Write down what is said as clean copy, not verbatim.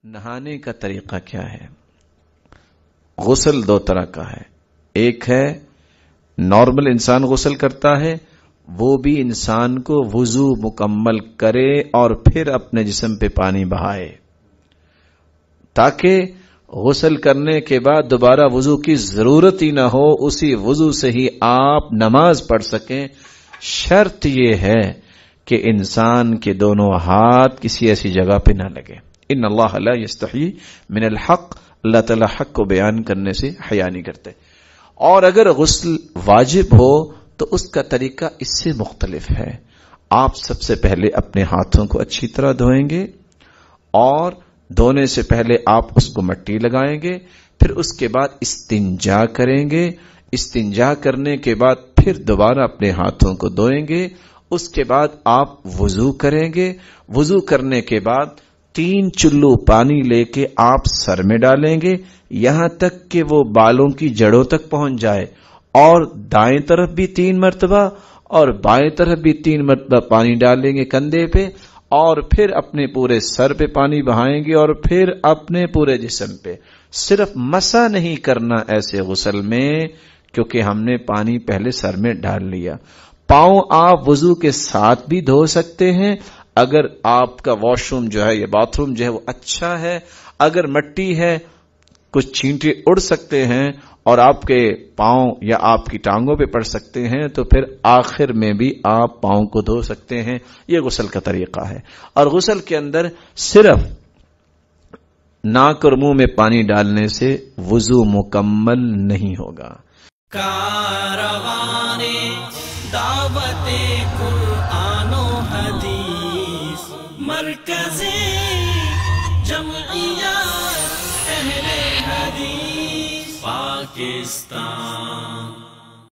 نہانے کا طریقہ کیا ہے؟ غسل دو طرح کا ہے. ایک ہے نارمل انسان غسل کرتا ہے، وہ بھی انسان کو وضو مکمل کرے اور پھر اپنے جسم پہ پانی بہائے، تاکہ غسل کرنے کے بعد دوبارہ وضو کی ضرورت ہی نہ ہو، اسی وضو سے ہی آپ نماز پڑھ سکیں. شرط یہ ہے کہ انسان کے دونوں ہاتھ کسی ایسی جگہ پہ نہ لگے. ان اللہ لا یستحیی من الحق، اللہ تعالی حق کو بیان کرنے سے حیا نہیں کرتے. اور اگر غسل واجب ہو تو اس کا طریقہ اس سے مختلف ہے. آپ سب سے پہلے اپنے ہاتھوں کو اچھی طرح دھوئیں گے، اور دھونے سے پہلے آپ اس کو مٹی لگائیں گے، پھر اس کے بعد استنجا کریں گے. استنجا کرنے کے بعد پھر دوبارہ اپنے ہاتھوں کو دھوئیں گے. اس کے بعد آپ وضو کریں گے. وضو کرنے کے بعد 3 چلو پانی لے کے آپ سر میں ڈالیں گے یہاں تک کہ وہ بالوں کی جڑوں تک پہنچ جائے، اور دائیں طرف بھی 3 مرتبہ اور بائیں طرف بھی 3 مرتبہ پانی ڈالیں گے کندھے پہ، اور پھر اپنے پورے سر پہ پانی بہائیں گے، اور پھر اپنے پورے جسم پہ. صرف مسح نہیں کرنا ایسے غسل میں، کیونکہ ہم نے پانی پہلے سر میں ڈال لیا. پاؤں آپ وضو کے ساتھ بھی دھو سکتے ہیں اگر آپ کا واش روم جو ہے یا باتھ روم جو ہے وہ اچھا ہے. اگر مٹی ہے کچھ چھینٹے اڑ سکتے ہیں اور آپ کے پاؤں یا آپ کی ٹانگوں پہ پڑ سکتے ہیں، تو پھر آخر میں بھی آپ پاؤں کو دھو سکتے ہیں. یہ غسل کا طریقہ ہے. اور غسل کے اندر صرف ناک اور منہ میں پانی ڈالنے سے وضو مکمل نہیں ہوگا. کاروان دعوت قرآن و حدیث، مرکز جمعیت اہل حدیث پاکستان.